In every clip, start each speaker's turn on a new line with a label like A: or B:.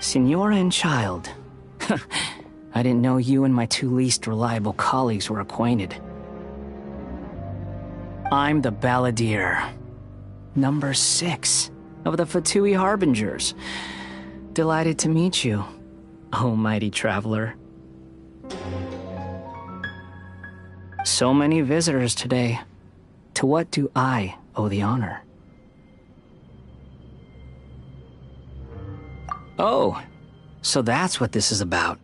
A: Senora and child. I didn't know you and my two least reliable colleagues were acquainted. I'm the Balladeer, number 6 of the Fatui Harbingers. Delighted to meet you, oh mighty traveler. So many visitors today. To what do I owe the honor? Oh, so that's what this is about.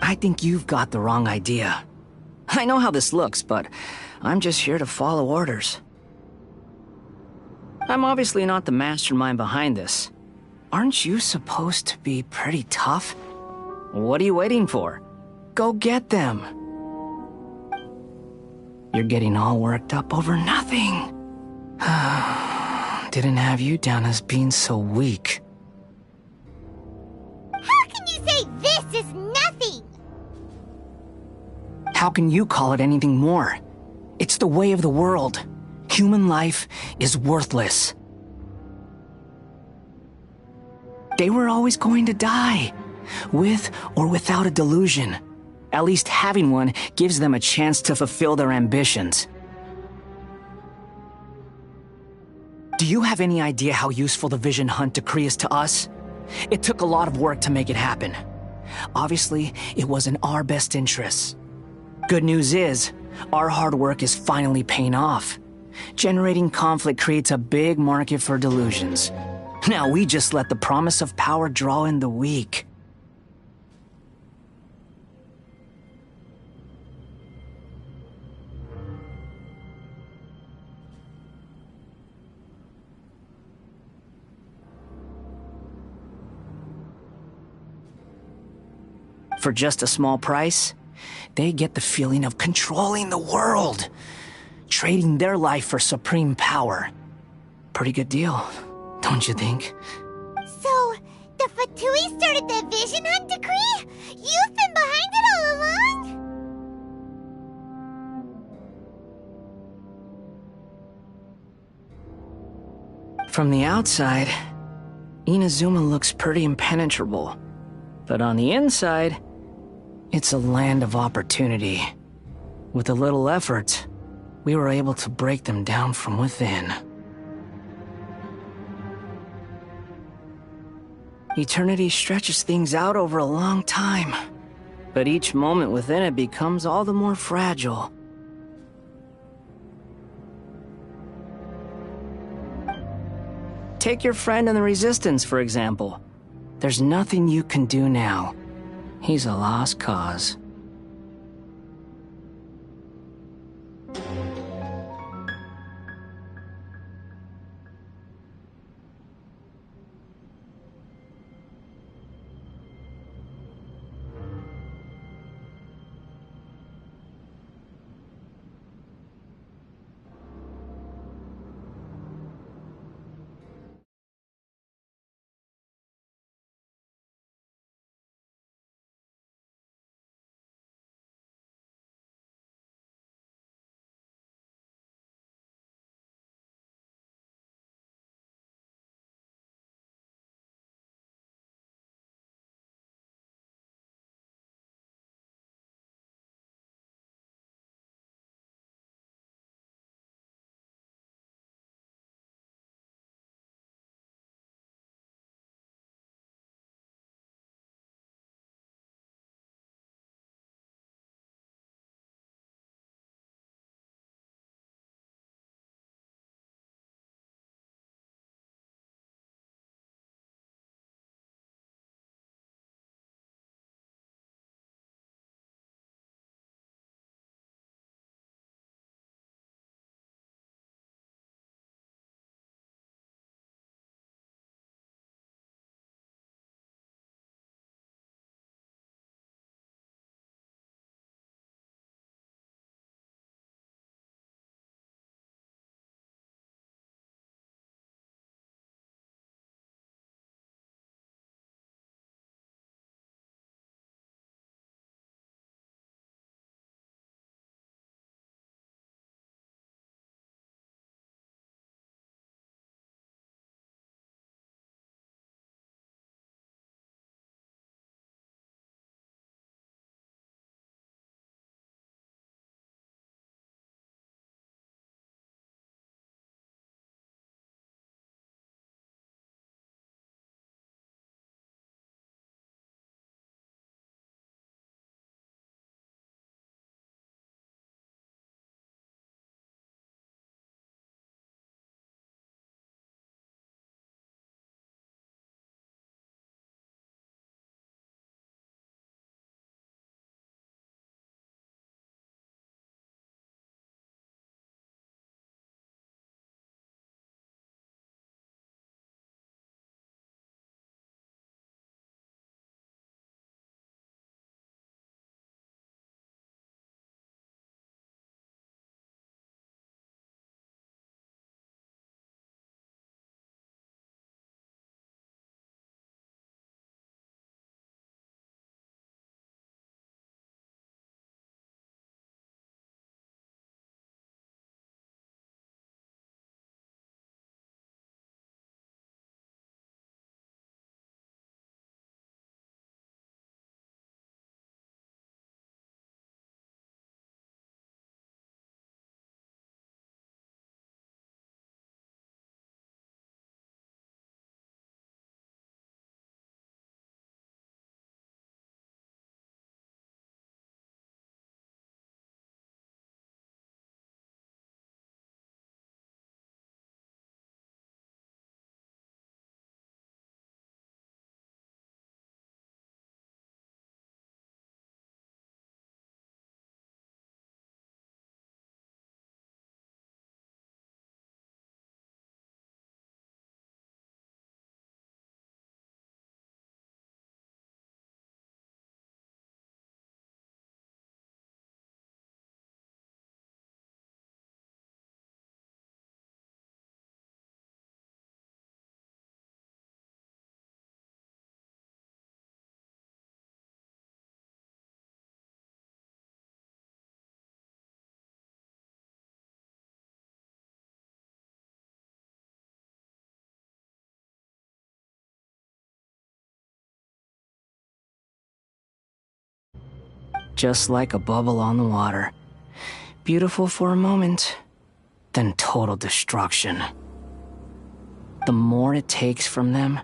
A: I think you've got the wrong idea. I know how this looks, but I'm just here to follow orders. I'm obviously not the mastermind behind this. Aren't you supposed to be pretty tough? What are you waiting for? Go get them. You're getting all worked up over nothing. Didn't have you down as being so weak.
B: How can you say this is nothing?
A: How can you call it anything more? It's the way of the world. Human life is worthless. They were always going to die, with or without a delusion. At least having one gives them a chance to fulfill their ambitions. Do you have any idea how useful the Vision Hunt decree is to us? It took a lot of work to make it happen. Obviously, it was in our best interests. Good news is, our hard work is finally paying off. Generating conflict creates a big market for delusions. Now we just let the promise of power draw in the weak. For just a small price, they get the feeling of controlling the world, trading their life for supreme power. Pretty good deal, don't you think?
B: So, the Fatui started the Vision Hunt decree? You've been behind it all along?
A: From the outside, Inazuma looks pretty impenetrable. But on the inside, it's a land of opportunity. With a little effort, we were able to break them down from within. Eternity stretches things out over a long time, but each moment within it becomes all the more fragile. Take your friend in the Resistance, for example. There's nothing you can do now. He's a lost cause. just like a bubble on the water. Beautiful for a moment, then total destruction. The more it takes from them,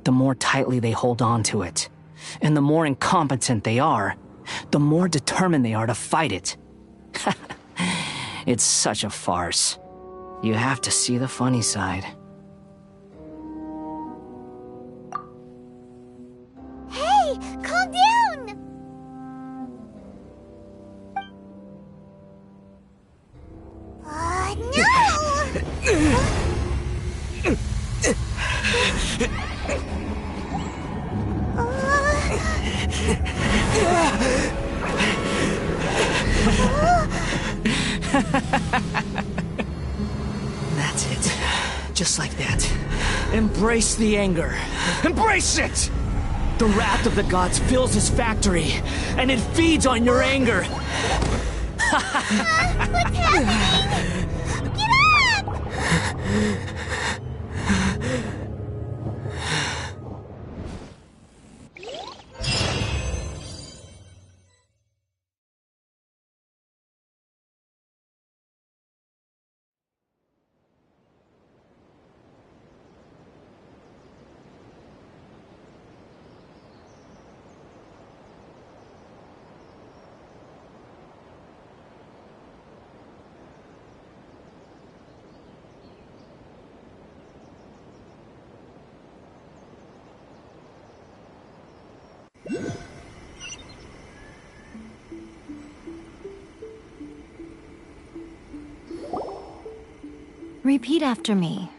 A: the more tightly they hold on to it. And the more incompetent they are, the more determined they are to fight it. It's such a farce. You have to see the funny side.
B: Hey, calm down! No!
A: That's it. Just like that. Embrace the anger. Embrace it! The wrath of the gods fills his factory, and it feeds on your anger.
B: What's happening? Get up!
C: Repeat after me.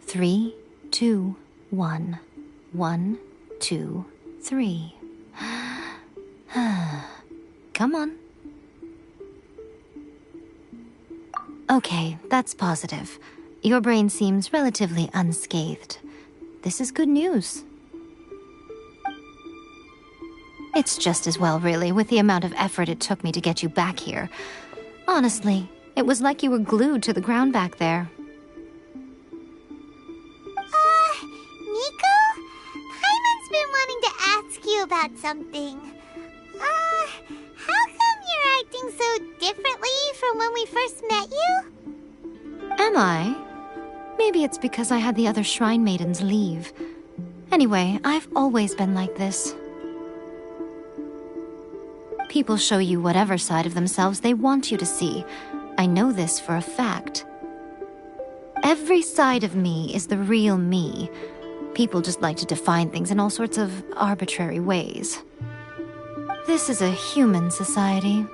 C: 3, 2, 1. 1, 2, 3. Come on. Okay, that's positive. Your brain seems relatively unscathed. This is good news. It's just as well, really, with the amount of effort it took me to get you back here. Honestly, it was like you were glued to the ground back there.
B: Nico? Paimon's been wanting to ask you about something. How come you're acting so differently from when we first met you?
C: Am I? Maybe it's because I had the other shrine maidens leave. Anyway, I've always been like this. People show you whatever side of themselves they want you to see. I know this for a fact. Every side of me is the real me. People just like to define things in all sorts of arbitrary ways. This is a human society.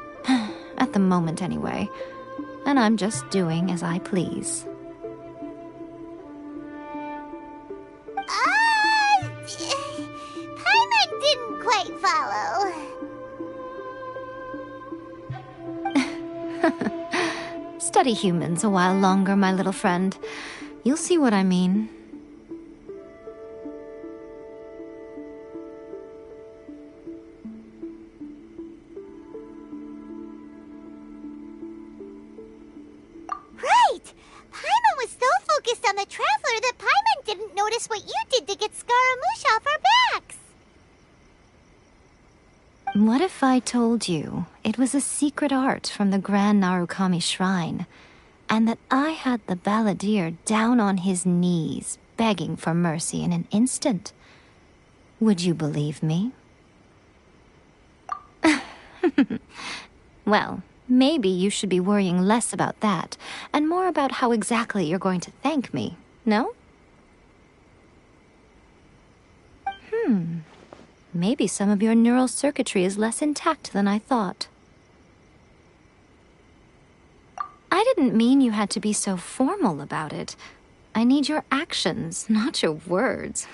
C: At the moment, anyway. And I'm just doing as I please.
B: Paimon didn't quite follow.
C: Study humans a while longer, my little friend. You'll see what I mean.
B: Right! Paimon was so focused on the Traveler that Paimon didn't notice what you did to get Scaramouche off our backs.
C: What if I told you it was a secret art from the Grand Narukami Shrine, and that I had the balladeer down on his knees, begging for mercy in an instant? Would you believe me? Well, maybe you should be worrying less about that, and more about how exactly you're going to thank me, no? Maybe some of your neural circuitry is less intact than I thought. I didn't mean you had to be so formal about it. I need your actions, not your words.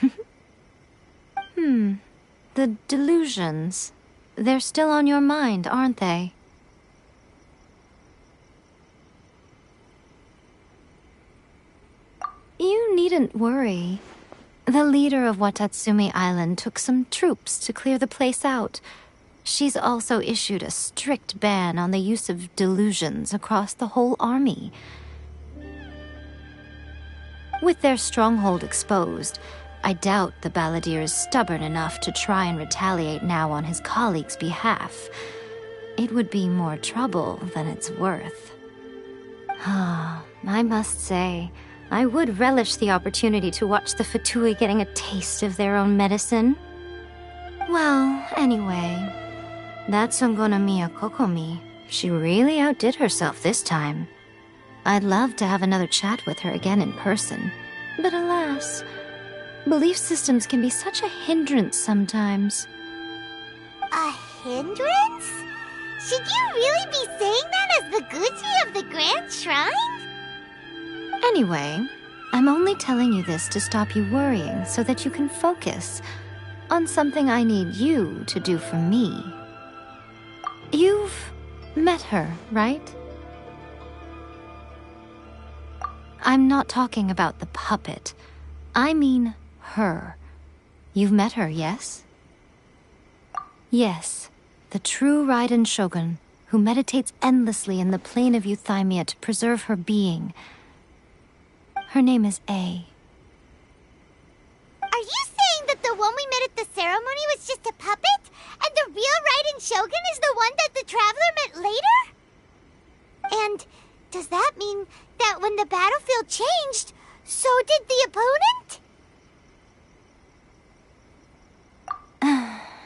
C: The delusions. They're still on your mind, aren't they? You needn't worry. The leader of Watatsumi Island took some troops to clear the place out. She's also issued a strict ban on the use of delusions across the whole army. With their stronghold exposed, I doubt the balladeer is stubborn enough to try and retaliate now on his colleagues' behalf. it would be more trouble than it's worth. I must say, I would relish the opportunity to watch the Fatui getting a taste of their own medicine. Well, anyway, that Songonomiya Kokomi, she really outdid herself this time. I'd love to have another chat with her again in person, but alas, belief systems can be such a hindrance sometimes.
B: A hindrance? Should you really be saying that as the Gucci of the Grand Shrine?
C: Anyway, I'm only telling you this to stop you worrying so that you can focus on something I need you to do for me. You've met her, right? I'm not talking about the puppet. I mean her. You've met her, yes? Yes, the true Raiden Shogun, who meditates endlessly in the plane of Euthymia to preserve her being. Her name is A.
B: Are you saying that the one we met at the ceremony was just a puppet? And the real Raiden Shogun is the one that the Traveler met later? And does that mean that when the battlefield changed, so did the opponent?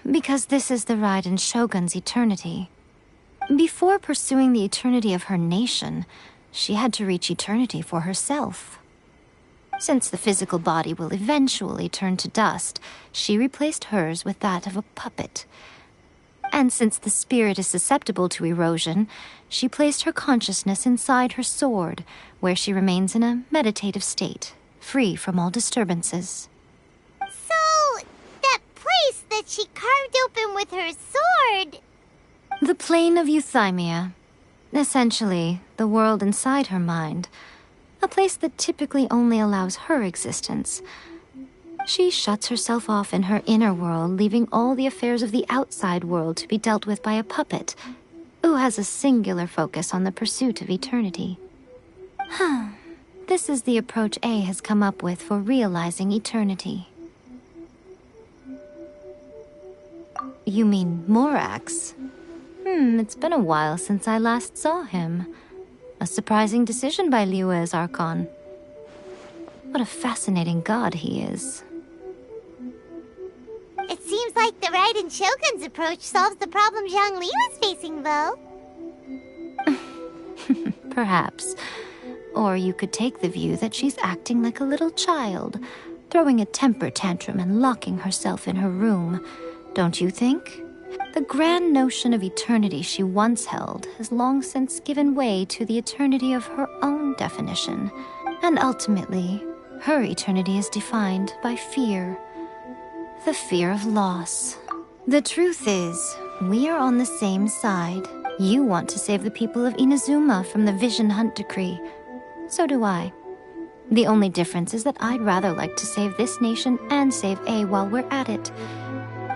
C: Because this is the Raiden Shogun's eternity. Before pursuing the eternity of her nation, she had to reach eternity for herself. Since the physical body will eventually turn to dust, she replaced hers with that of a puppet. And since the spirit is susceptible to erosion, she placed her consciousness inside her sword, where she remains in a meditative state, free from all disturbances.
B: So, that place that she carved open with her sword...
C: The plane of Euthymia. Essentially, the world inside her mind. A place that typically only allows her existence. She shuts herself off in her inner world, leaving all the affairs of the outside world to be dealt with by a puppet, who has a singular focus on the pursuit of eternity. This is the approach A has come up with for realizing eternity. You mean Morax? It's been a while since I last saw him. A surprising decision by Liyue's Archon. What a fascinating god he is.
B: It seems like the Raiden Shogun's approach solves the problem Zhang Li was facing, though.
C: Perhaps. Or you could take the view that she's acting like a little child, throwing a temper tantrum and locking herself in her room. Don't you think? The grand notion of eternity she once held has long since given way to the eternity of her own definition. And ultimately, her eternity is defined by fear. The fear of loss. The truth is, we are on the same side. You want to save the people of Inazuma from the Vision Hunt Decree. So do I. The only difference is that I'd rather like to save this nation and save A while we're at it.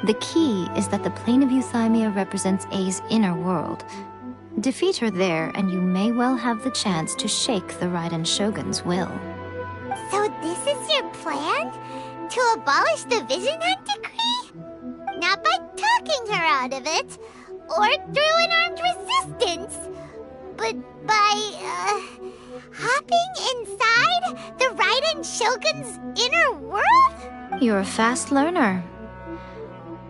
C: The key is that the plane of Euthymia represents A's inner world. Defeat her there, and you may well have the chance to shake the Raiden Shogun's will.
B: So this is your plan? To abolish the Vision Hunt Decree? Not by talking her out of it, or through an armed resistance, but by, hopping inside the Raiden Shogun's inner world?
C: You're a fast learner.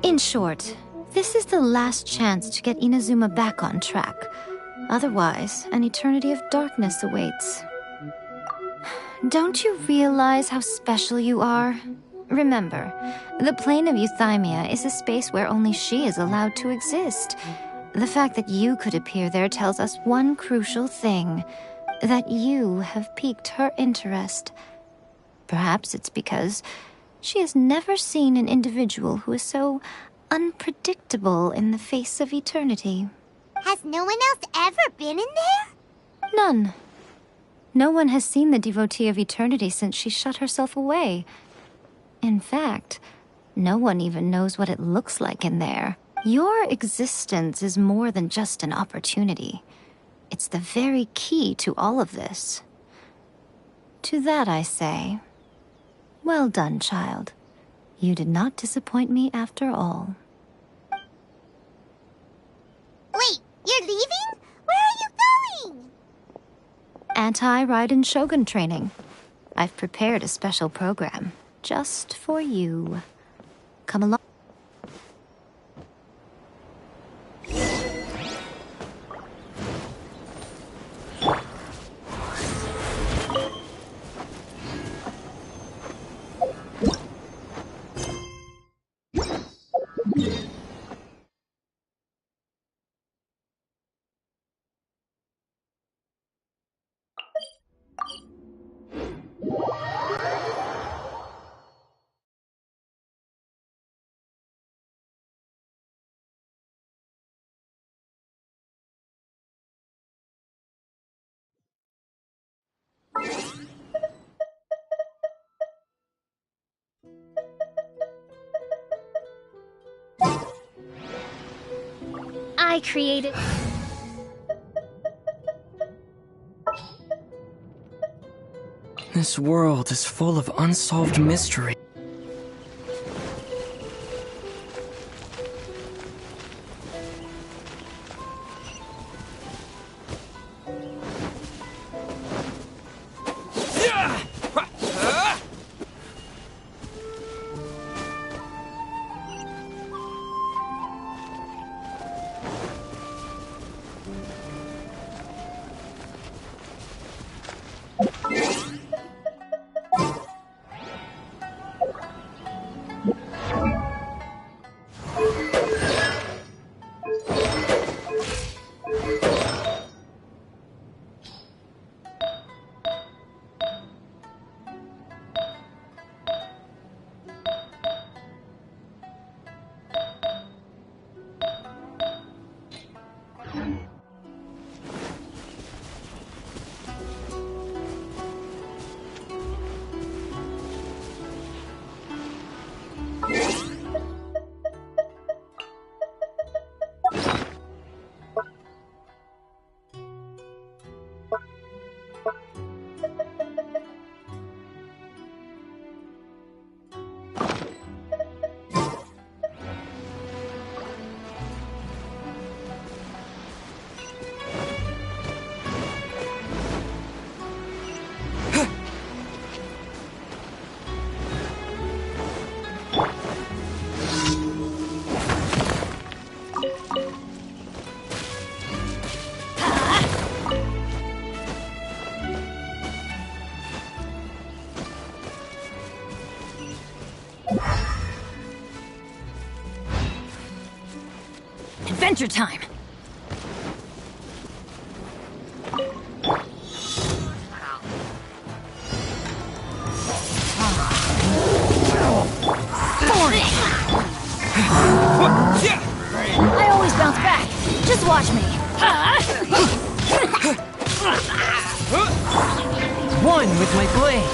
C: In short, this is the last chance to get Inazuma back on track. Otherwise, an eternity of darkness awaits. Don't you realize how special you are? Remember, the plane of Euthymia is a space where only she is allowed to exist. The fact that you could appear there tells us one crucial thing, that you have piqued her interest. Perhaps it's because she has never seen an individual who is so unpredictable in the face of eternity.
B: Has no one else ever been in there?
C: None. No one has seen the devotee of eternity since she shut herself away. In fact, no one even knows what it looks like in there. Your existence is more than just an opportunity. It's the very key to all of this. To that I say, well done, child. You did not disappoint me after all.
B: Wait, You're leaving? Where are you going?
C: Anti-Raiden Shogun training. I've prepared a special program just for you. Come along. I created...
D: This world is full of unsolved mystery.
C: Adventure time! I always bounce back. Just watch me.
D: One with my blade.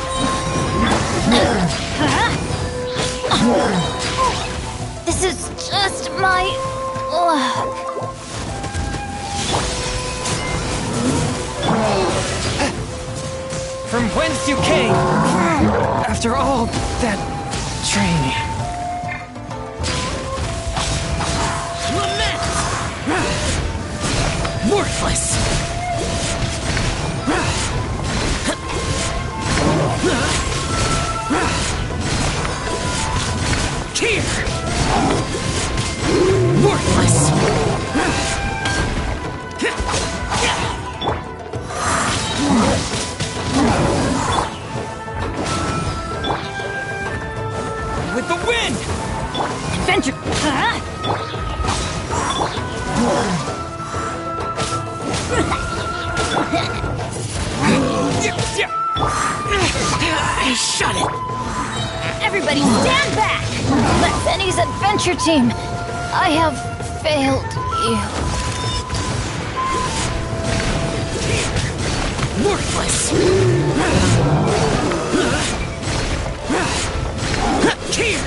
C: This is just my luck.
D: From whence you came. After all that training. Worthless! Here! Worthless! With the wind!
C: Adventure!
D: Shut it!
C: Everybody stand back! Let Benny's adventure team! I have failed you.
D: Worthless! Here!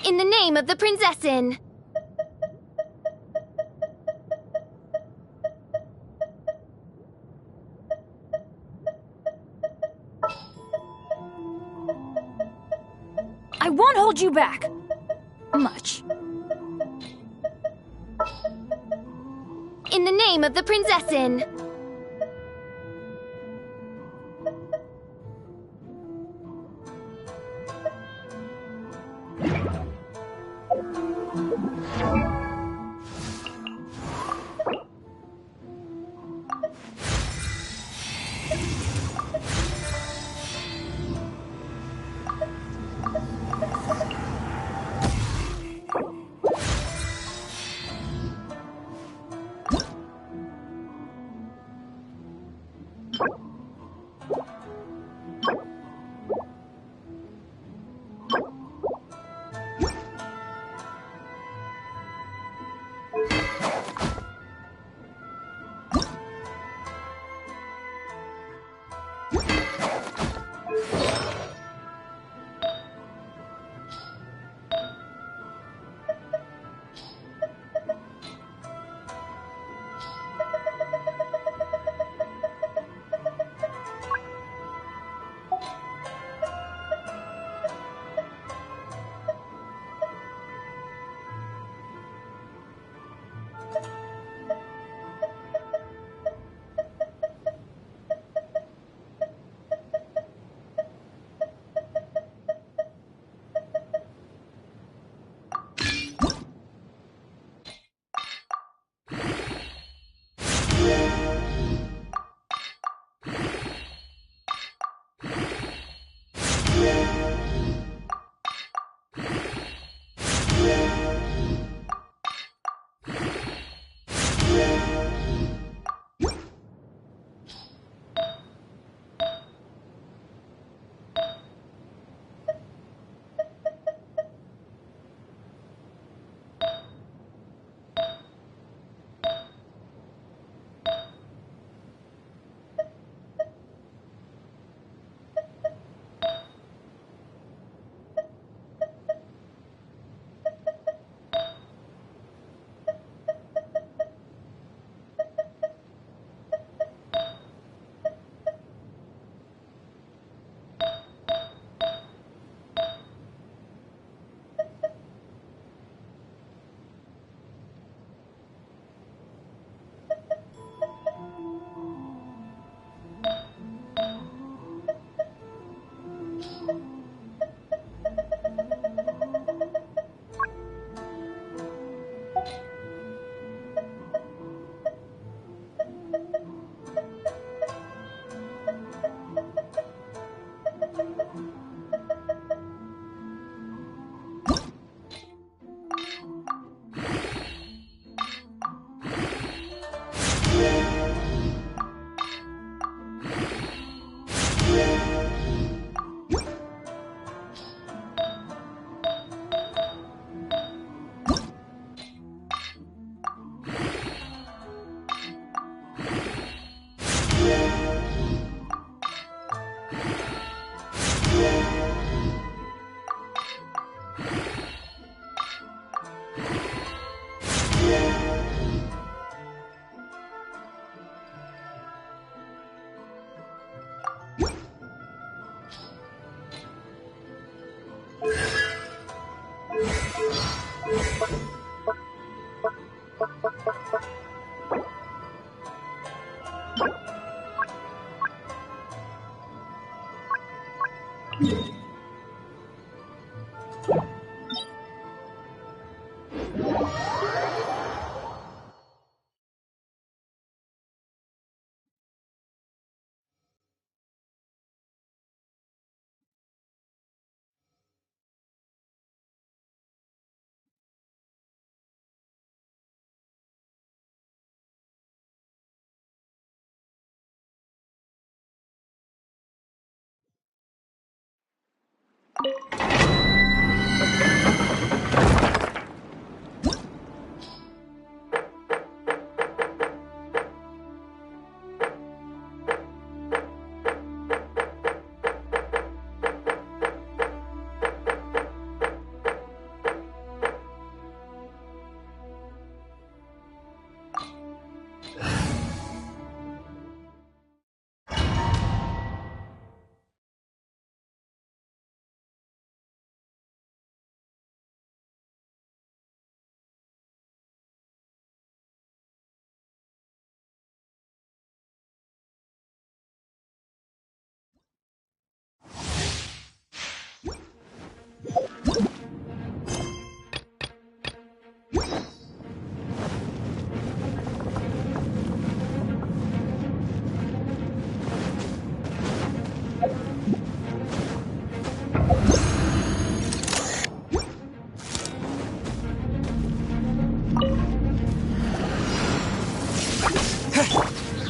E: In the name of the Prinzessin!
F: I won't hold you back. Much.
E: In the name of the Prinzessin!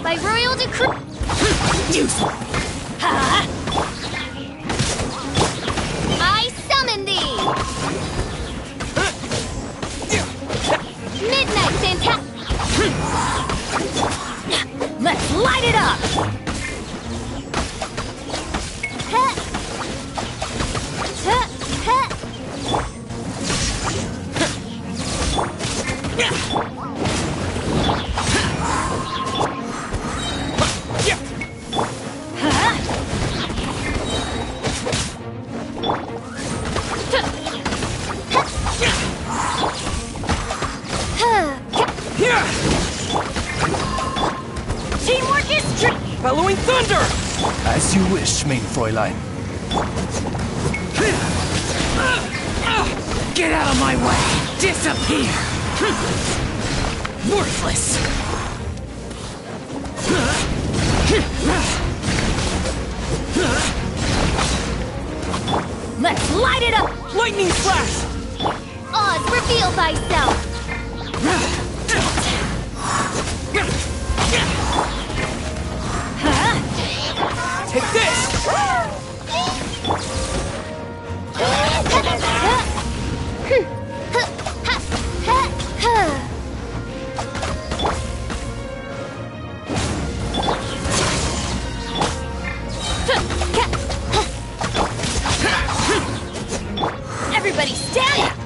E: By royal decree. I summon thee. Midnight Fantastic.
F: Let's light it up! Teamwork is
D: Bellowing thunder!
G: As you wish, mein Fräulein.
A: Get out of my way! Disappear! Worthless!
F: Let's light it up!
D: Lightning flash!
E: Oz, reveal thyself.
D: Take this!
E: Everybody stand!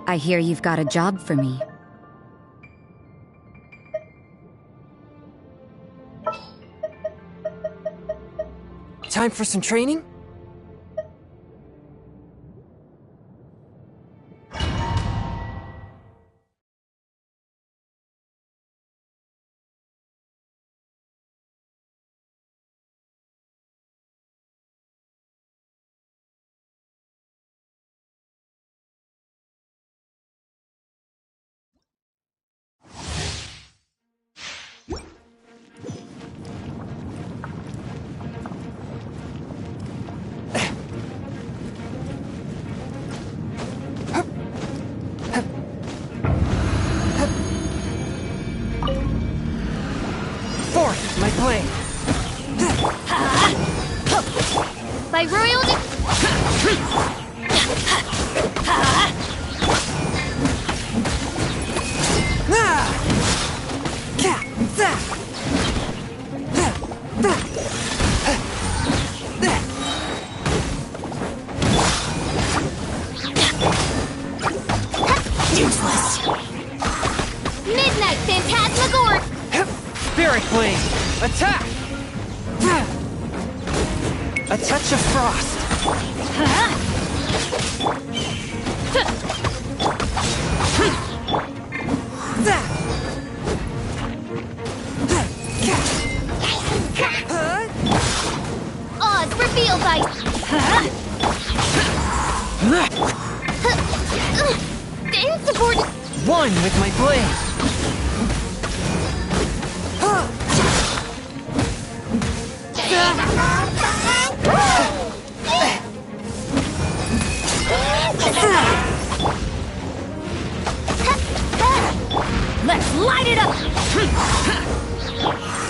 H: I hear you've got a job for me.
D: Time for some training? Fourth, my blade.
E: By royal
B: Useless.
E: Midnight Phantasmagoric!
D: Spirit blade. Attack! A touch of frost.
E: Oz reveal by insupported.
D: One with my blade.
F: Let's light it up!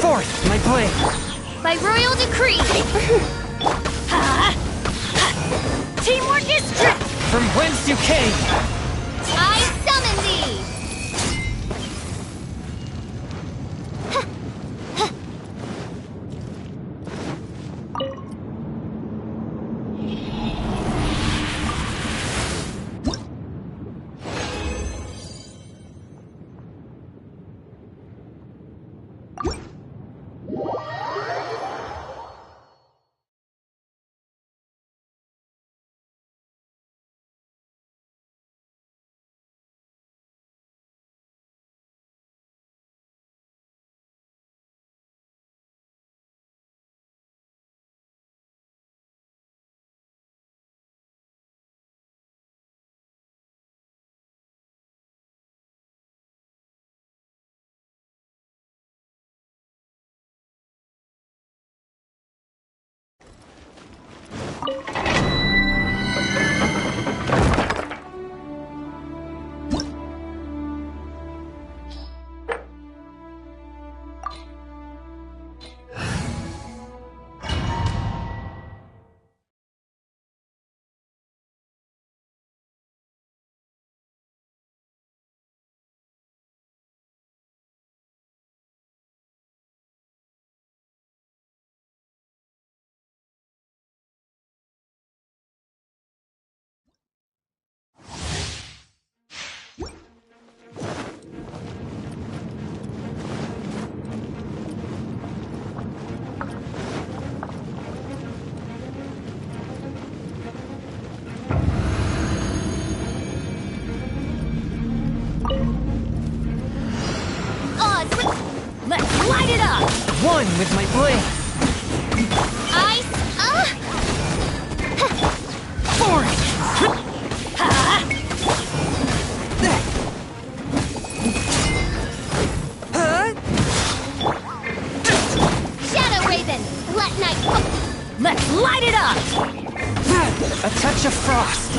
D: Fourth, my blade.
E: By royal decree.
F: Teamwork is strict!
D: From whence you came.
E: I summon thee.
F: Let's light it up!
D: One with my blade.
E: Ice. Shadow Raven. Let night.
F: Let's light it up!
D: A touch of frost.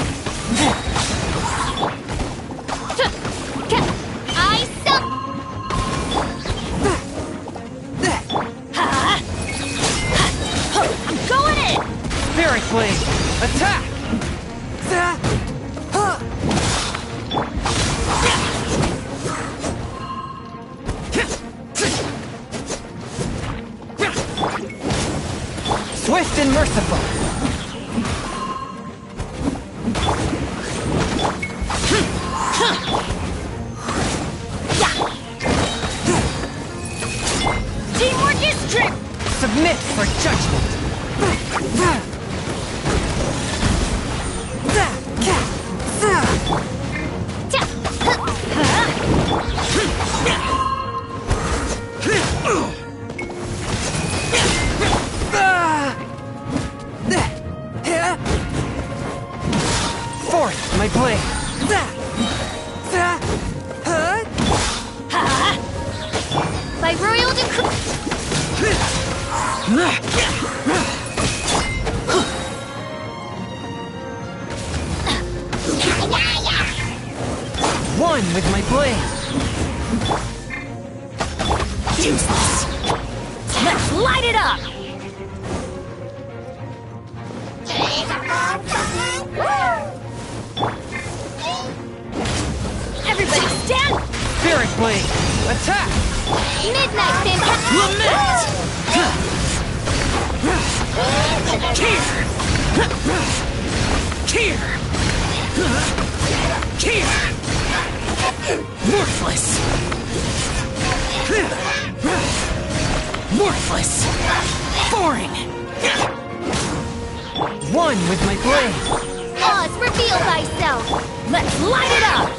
E: Ice up.
F: I'm going in!
D: Spirit blade. Attack! Swift and merciful. fit for judgment. Forth, my blade.
E: By royal decree.
D: One with my blade.
F: Useless. Let's light it up! Everybody stand!
D: Spirit blade. Attack.
E: Midnight fantastic.
D: Lament. Tear. Worthless. Worthless. Boring. One with my blade.
E: Oz, reveal thyself.
F: Let's light it up!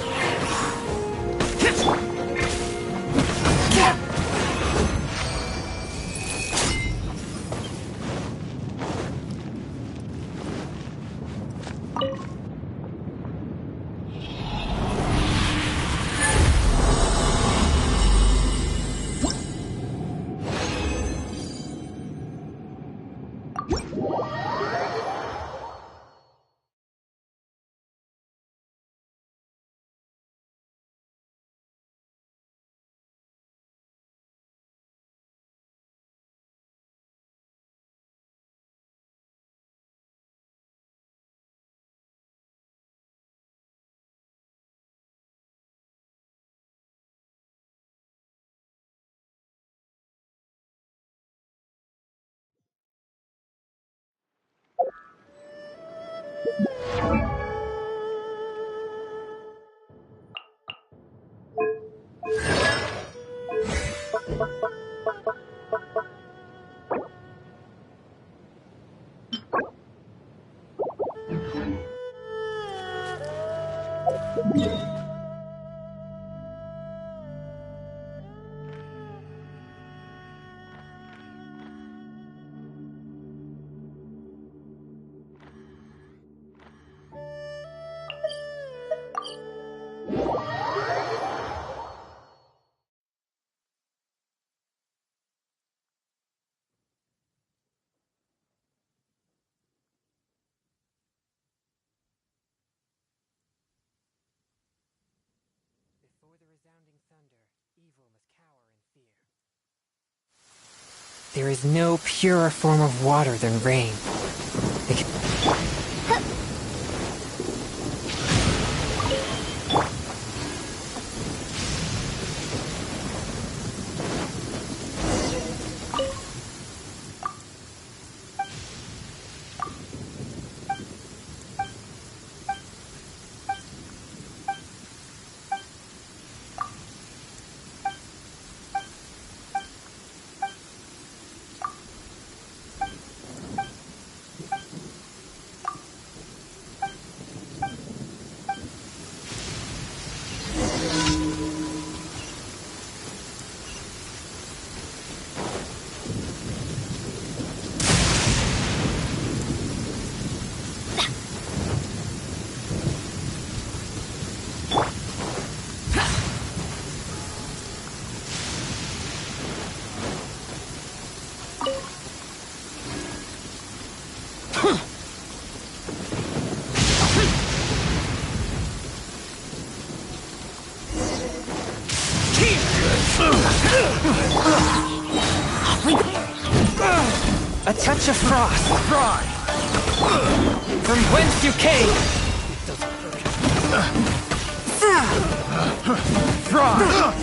D: Before the resounding thunder, evil must cower in fear. There is no purer form of water than rain. A touch of frost. Fry. From whence you came. Frost.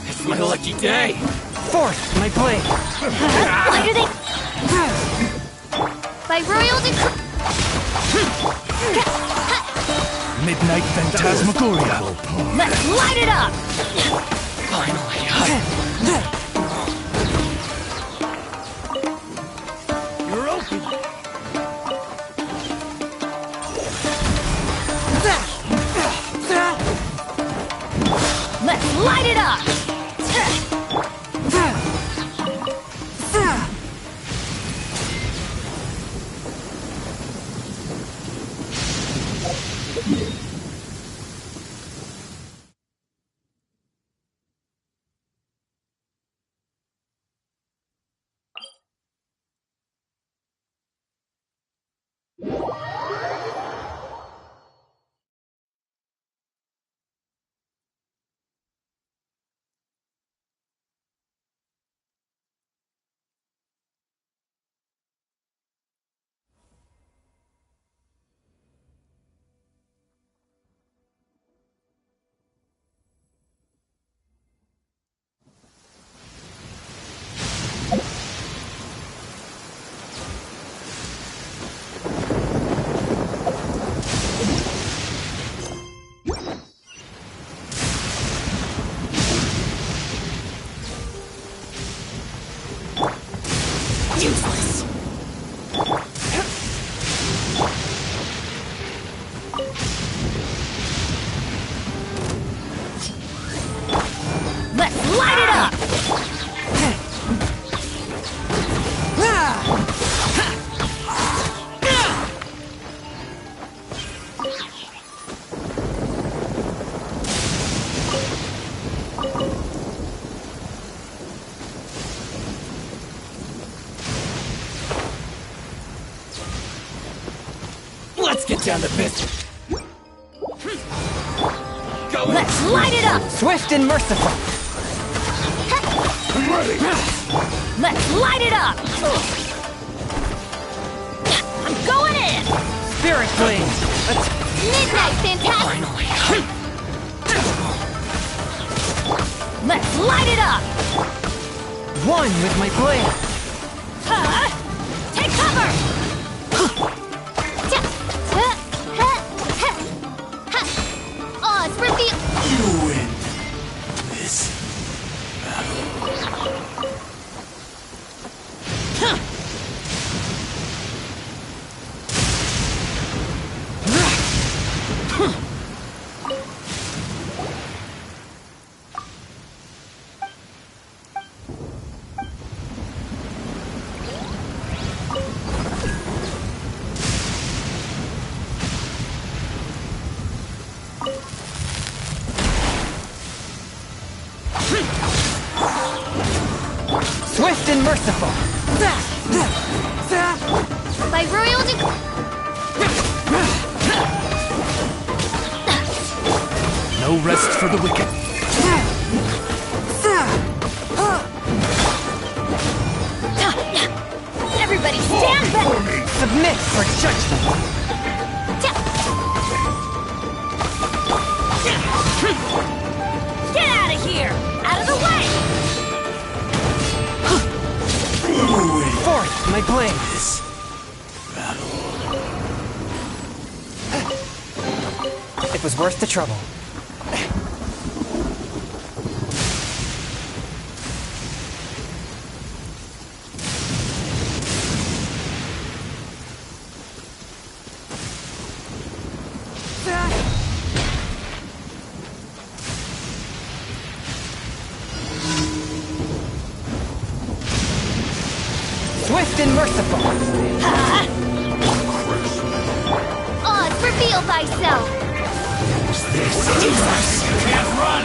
G: It's my lucky day.
D: Forth, my blade.
E: Why do they... By royal decree...
D: Midnight Phantasmagoria.
F: Let's light it up!
G: Finally,
D: You're open.
F: Let's light it up!
A: Useless.
F: Let's light it up!
G: let's get down to business. Go.
F: Let's light it up!
D: Swift and merciful.
G: I'm ready.
F: Let's light it up! I'm going in!
D: Spirit Blade.
E: Midnight Fantastic!
G: Finally.
F: Let's light it up!
D: One with my blade.
F: Take cover!
E: Oz, reveal!
G: You win this.
D: Swift and merciful.
E: By royal
D: No rest for the wicked.
F: Everybody stand back!
D: Submit for judgment.
F: Get out of here! Out of the way!
D: Forth my blade. It was worth the trouble. Swift and merciful.
E: Oz, reveal thyself!
G: Jesus! You can't run!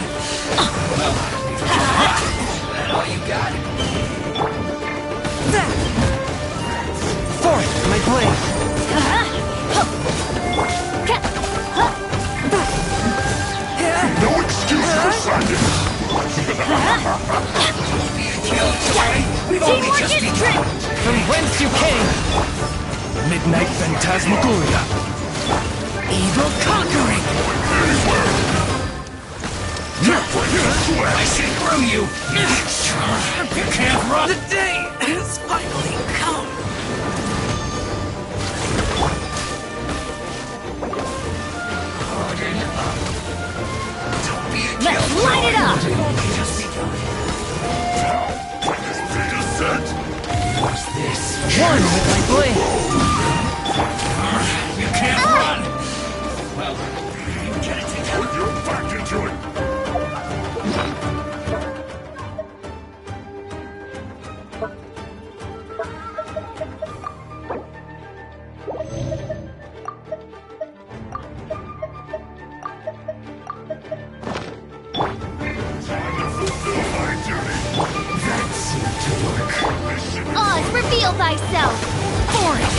G: Well, that all you got?
D: Forth my blade.
I: No excuse for silence!
G: We've only just begun.
D: From whence you came. Midnight Phantasmagoria. Evil conquering.
G: I see through you! You can't run!
D: The day has finally come.
E: thyself!
D: For it!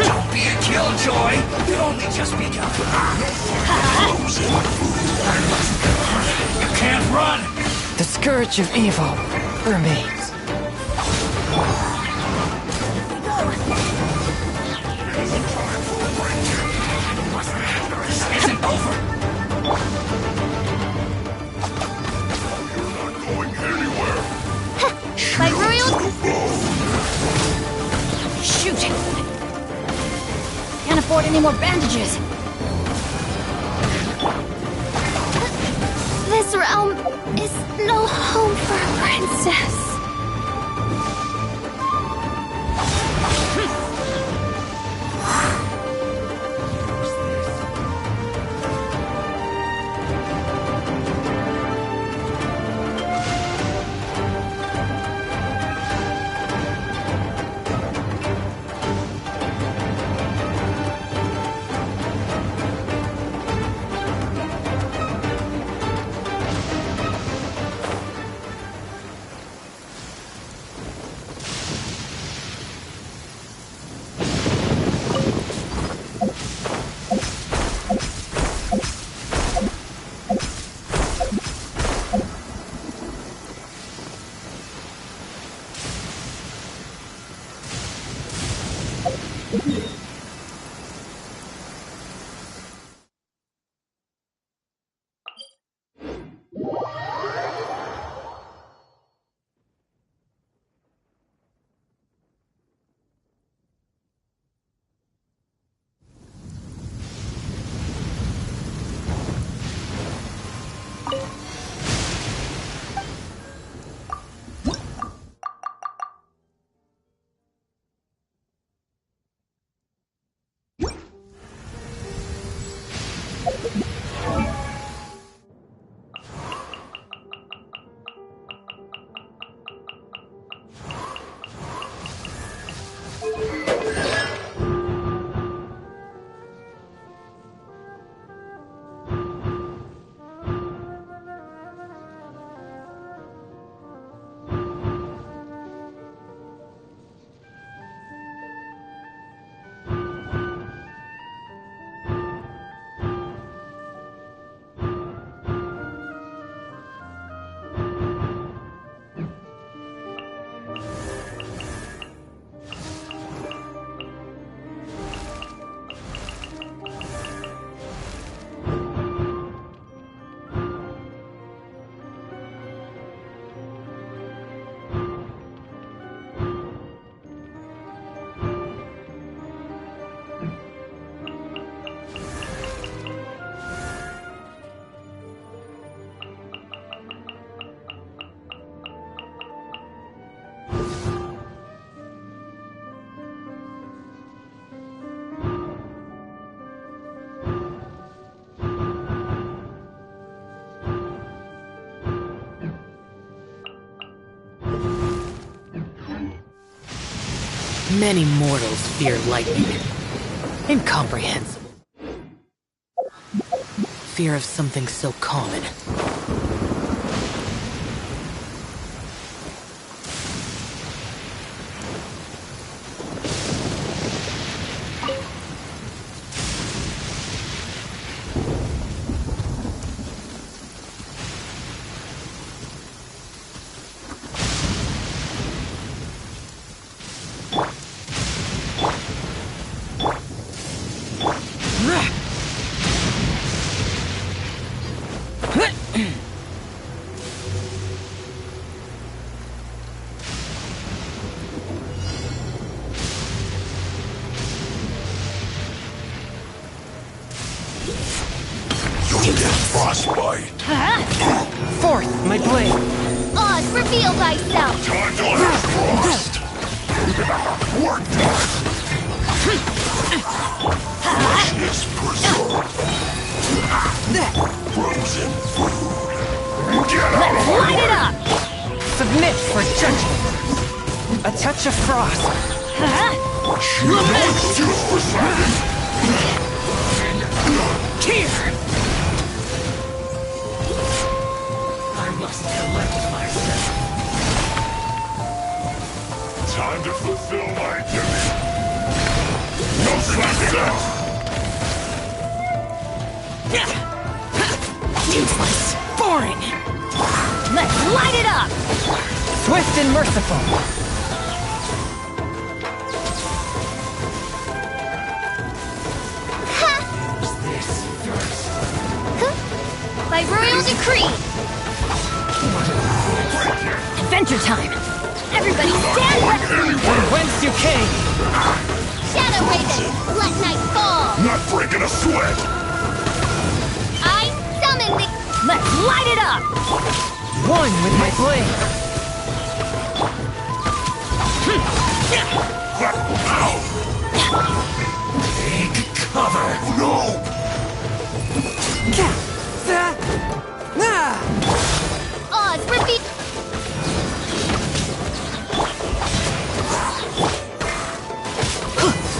G: Don't be a killjoy! You've only just begun. You can't run!
D: The scourge of evil remains.
G: This isn't over!
I: You're not going anywhere.
E: By royal...
F: Shoot! Can't afford any more bandages.
E: This realm is no home for a princess.
D: Many mortals fear lightning. Incomprehensible. Fear of something so common.
I: Frostbite.
D: Forth, my blade!
E: Odd, reveal thyself!
I: Time to let frost. Work done. Freshness preserved. Frozen food. Get out of my
F: Light it
I: way.
F: up!
D: Submit for judgment! A touch of frost!
I: No excuse for silence.
D: Here!
G: I must collect myself.
I: Time to fulfill my duty.
F: Useless. Boring. Let's light it up!
D: Swift and merciful.
E: By royal decree!
F: Adventure time! Everybody stand back!
D: From whence you came.
B: Shadow Raven, let night fall!
I: Not breaking a sweat!
B: I summon the...
F: Let's light it up!
D: One with my blade.
I: Take cover! No!
B: Oz, repeat...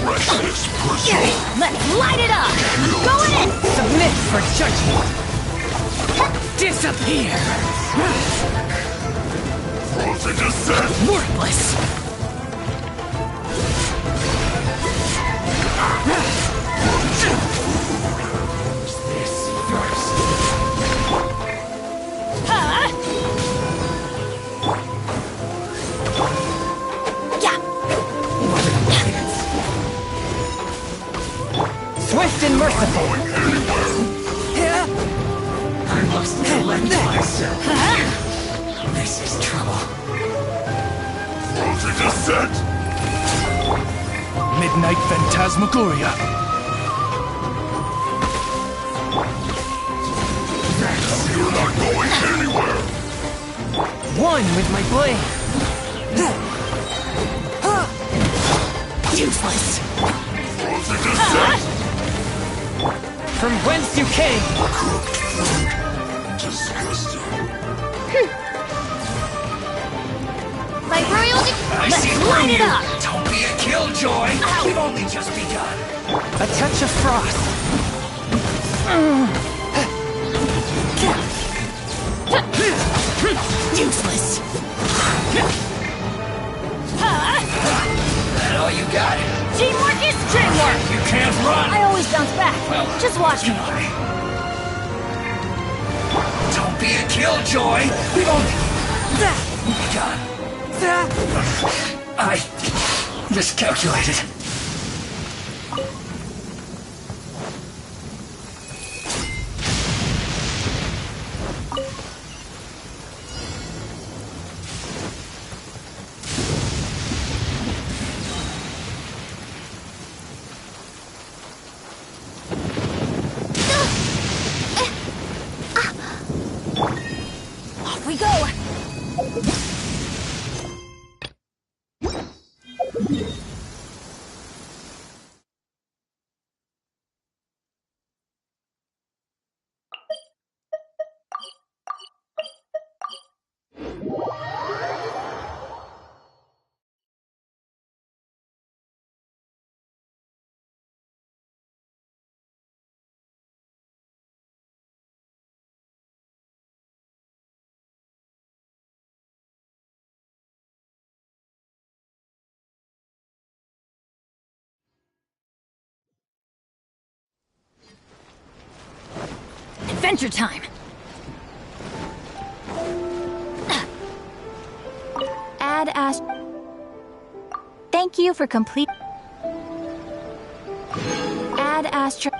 I: Precious pursuit!
F: Let's light it up! Go in!
D: Submit for judgment. Disappear.
I: Frozen descent!
F: Worthless!
I: This first!
F: Huh? Yeah!
D: Swift and merciful.
G: I must collect myself.
F: Huh?
G: This is trouble.
I: Frozen descent!
D: Midnight Phantasmagoria.
I: You're not going anywhere!
D: One with my blade.
F: Useless!
I: Frozen descent!
D: From whence you came.
I: Cooked food! Disgusting!
E: By royal decree!
G: I
F: Let's
G: see
F: light it up!
G: Don't be a killjoy. We've only just begun.
D: A touch of frost.
F: Useless!
G: That all you got?
F: Teamwork is dreamwork!
G: You can't run.
F: I always bounce back.
G: Well,
F: Just watch me.
G: Don't be a killjoy. We've only begun. I miscalculated.
F: Off we go! Adventure time!
C: Add Ast. Thank you for complete. Add Astra.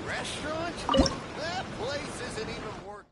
J: Restaurant? That place isn't even worth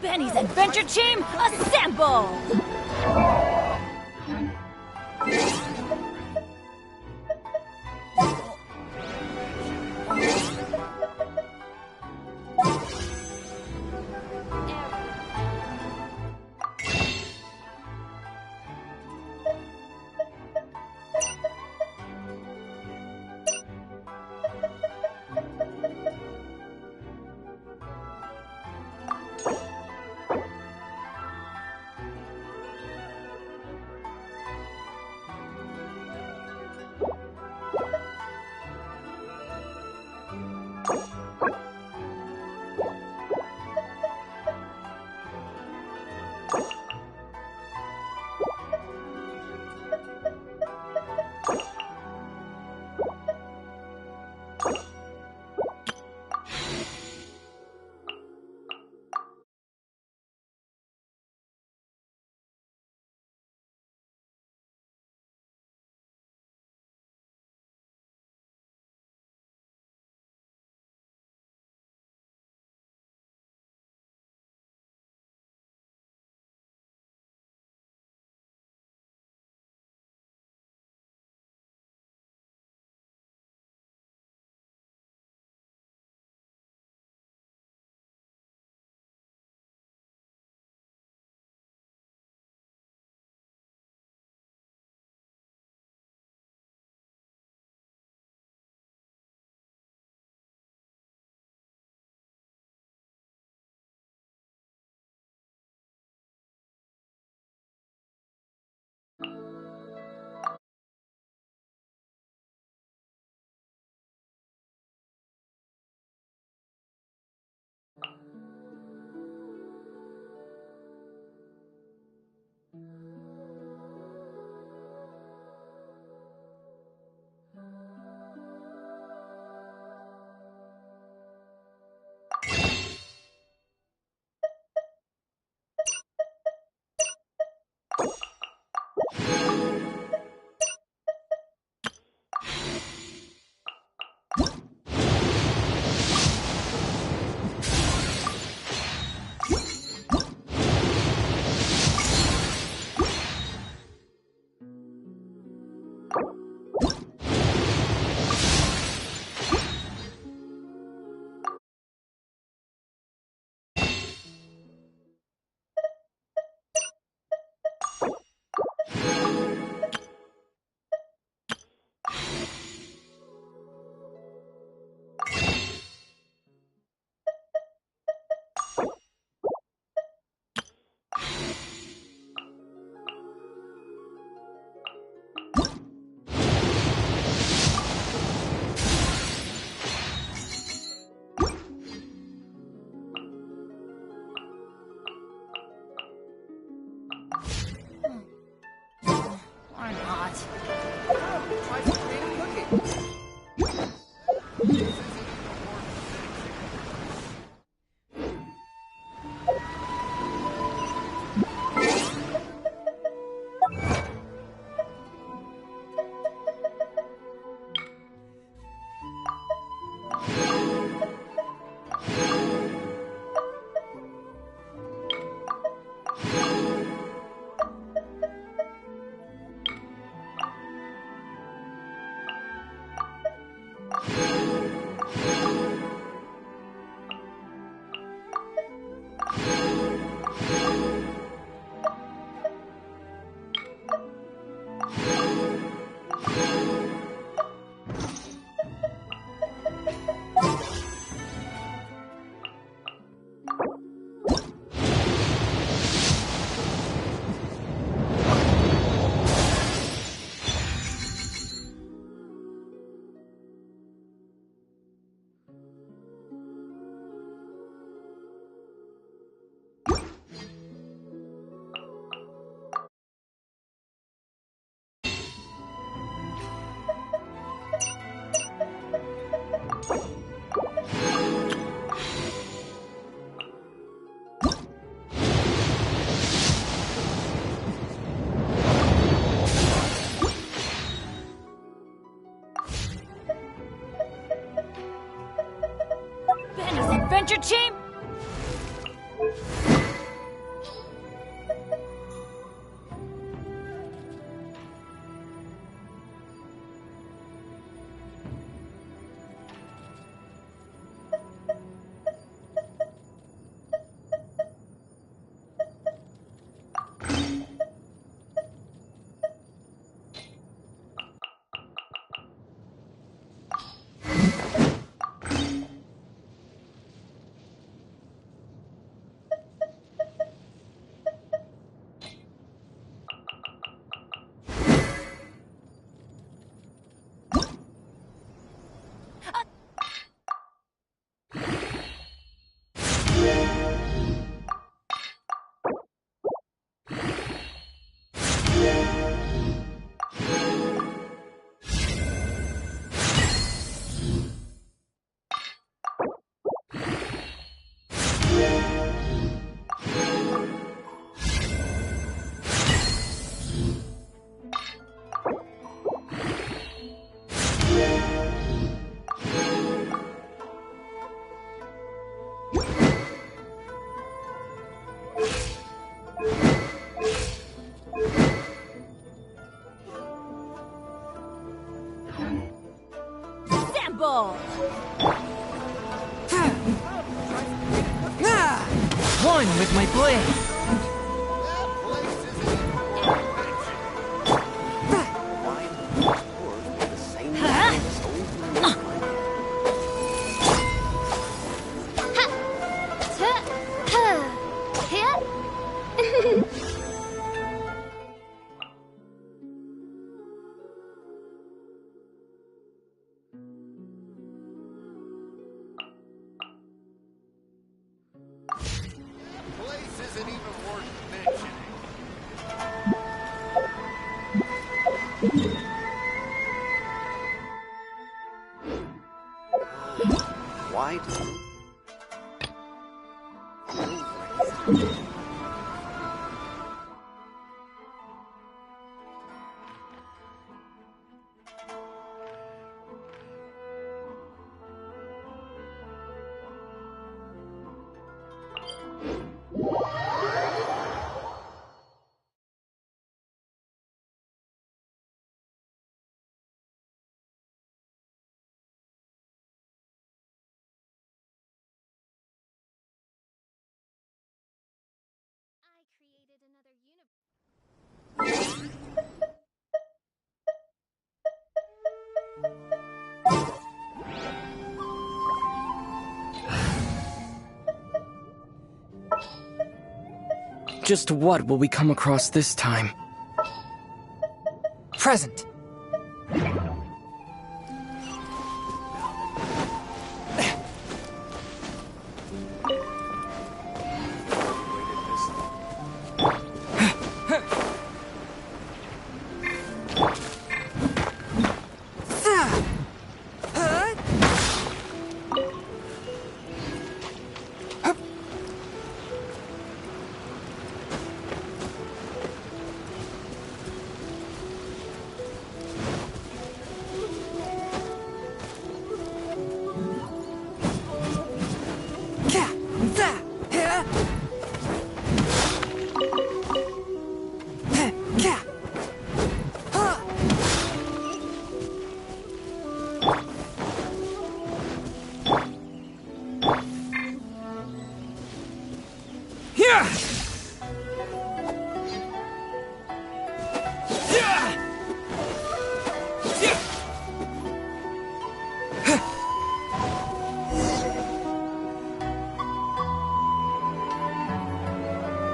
F: Benny's adventure team, assemble! Or not.
D: Try some creative cooking.
F: Benny's adventure team,
D: done with my blade. Just what will we come across this time? Present!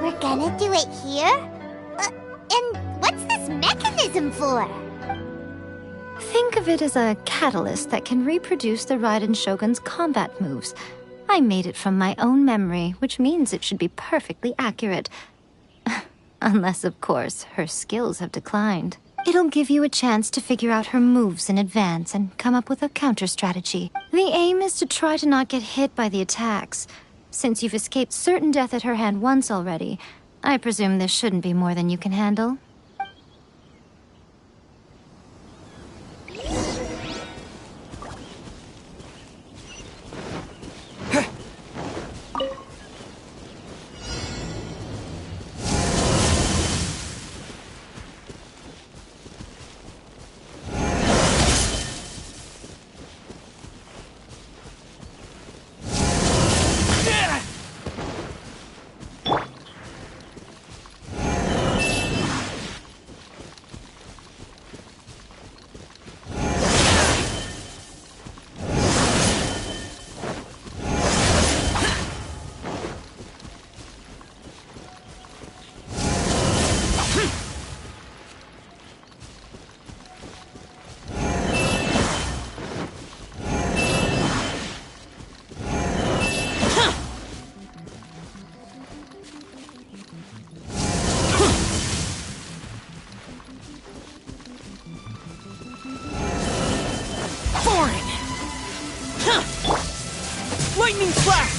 B: We're gonna do it here? And what's this mechanism for?
C: Think of it as a catalyst that can reproduce the Raiden Shogun's combat moves. I made it from my own memory, which means it should be perfectly accurate. Unless, of course, her skills have declined. It'll give you a chance to figure out her moves in advance and come up with a counter-strategy. The aim is to try to not get hit by the attacks. Since you've escaped certain death at her hand once already, I presume this shouldn't be more than you can handle. Lightning flash!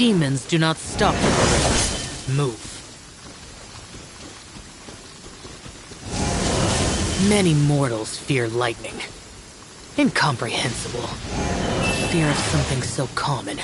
J: Demons do not stop in the race. Move. Many mortals fear lightning. Incomprehensible. Fear of something so common.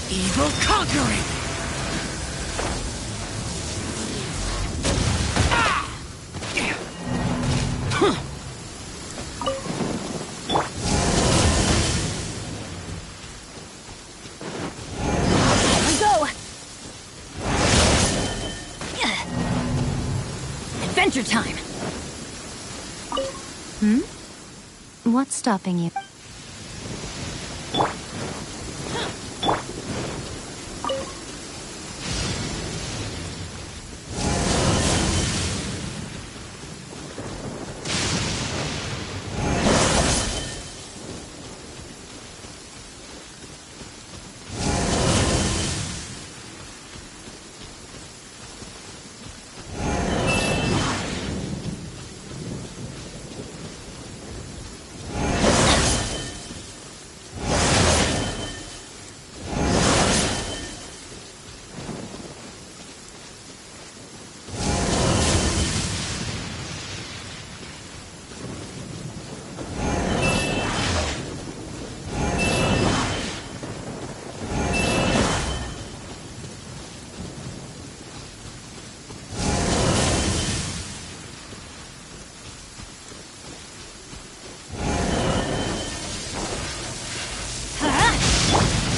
D: Evil conquering!
F: Adventure time!
C: What's stopping you?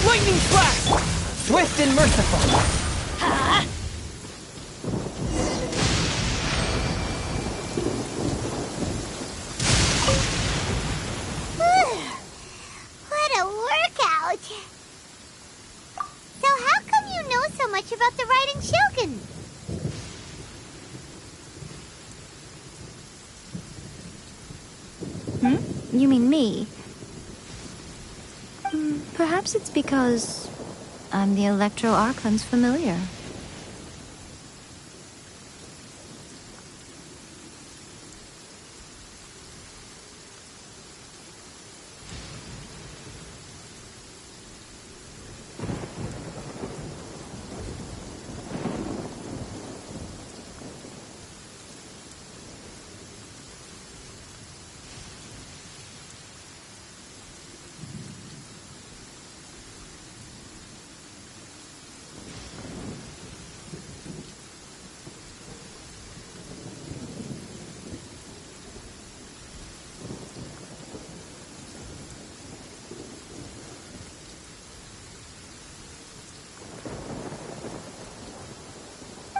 D: Lightning flash! Swift and merciful.
B: What a workout! So how come you know so much about the Raiden Shogun?
C: You mean me? Perhaps it's because I'm the Electro Archon's familiar.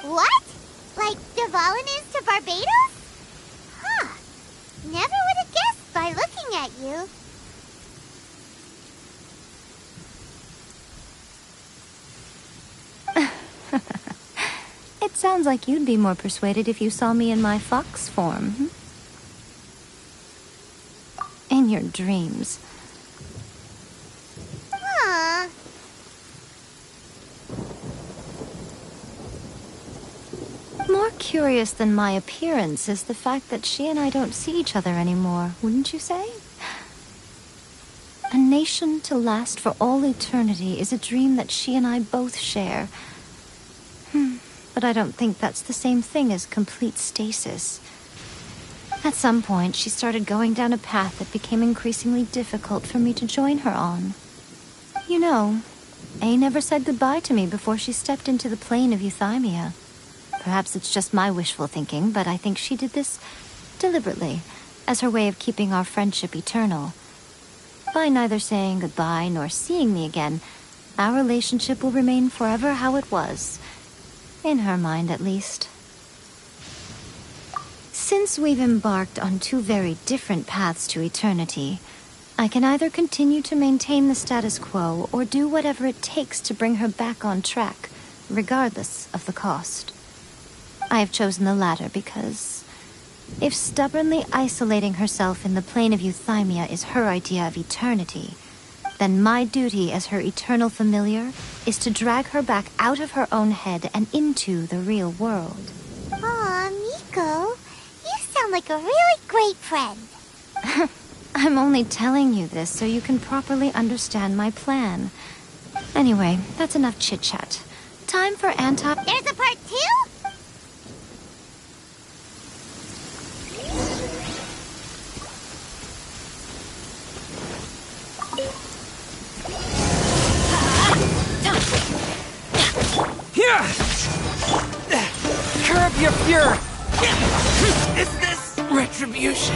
B: What? Like Dvalin is to Barbados? Huh. Never would have guessed by looking at you.
C: It sounds like you'd be more persuaded if you saw me in my fox form. In your dreams.
B: Huh.
C: More curious than my appearance is the fact that she and I don't see each other anymore, wouldn't you say? A nation to last for all eternity is a dream that she and I both share. But I don't think that's the same thing as complete stasis. At some point, she started going down a path that became increasingly difficult for me to join her on. You know, A never said goodbye to me before she stepped into the plane of Euthymia. Perhaps it's just my wishful thinking, but I think she did this deliberately, as her way of keeping our friendship eternal. By neither saying goodbye nor seeing me again, our relationship will remain forever how it was. In her mind, at least. Since we've embarked on two very different paths to eternity, I can either continue to maintain the status quo or do whatever it takes to bring her back on track, regardless of the cost. I have chosen the latter because if stubbornly isolating herself in the plane of euthymia is her idea of eternity, then my duty as her eternal familiar is to drag her back out of her own head and into the real world.
B: Aw, Miko, you sound like a really great friend.
C: I'm only telling you this so you can properly understand my plan. Anyway, that's enough chit-chat. Time for
B: There's a part 2?
D: Curb your fury! Is this retribution?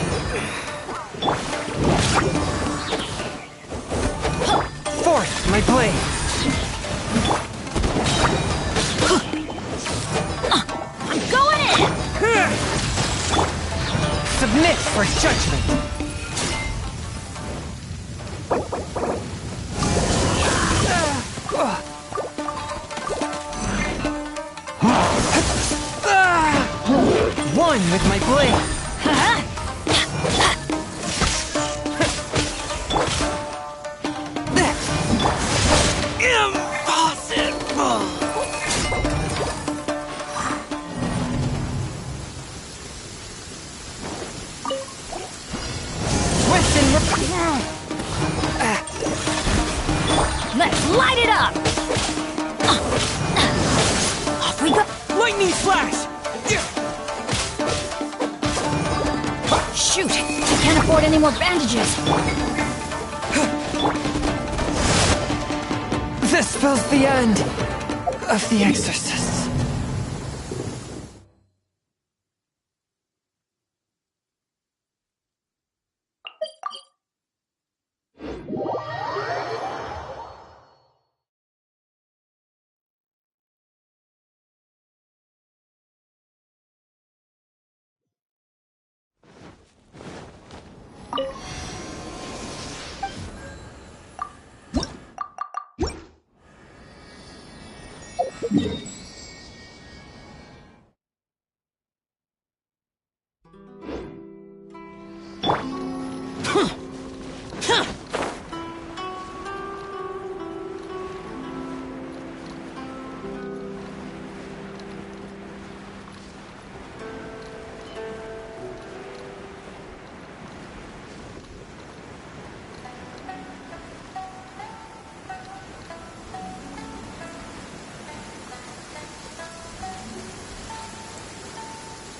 D: Force my blade!
F: I'm going in!
D: Submit for judgment! One with my blade! Impossible! Twist and
F: Let's light it up! Off we go!
D: lightning flash!
F: Shoot! I can't afford any more bandages!
D: This spells the end of the exorcist.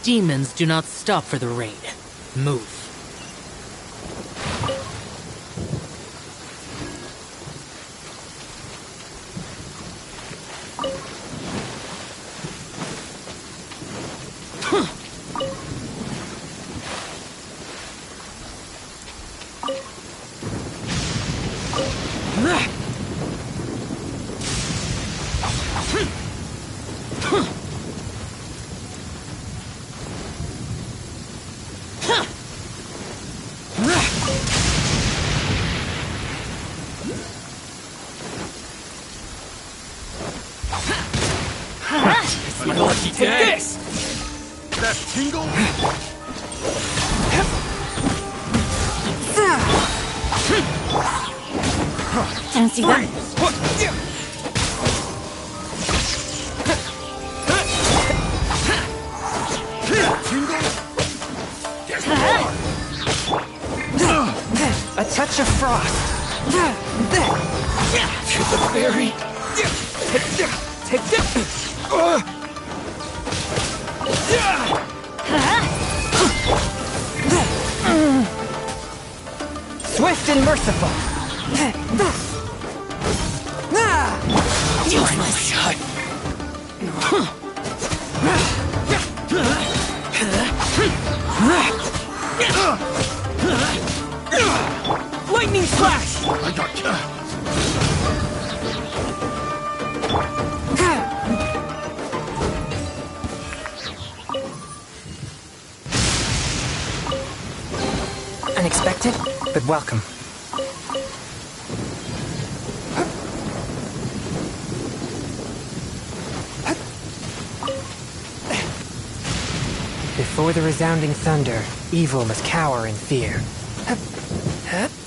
J: Demons do not stop for the rain. Move.
G: Unlucky day.
D: This!
G: That tingle?
F: Fancy that?
D: A touch of frost. To the berry. Take this. Swift and merciful. Lightning slash!
G: I got you.
D: Unexpected, but welcome. Before the resounding thunder, evil must cower in fear. Hup, hup.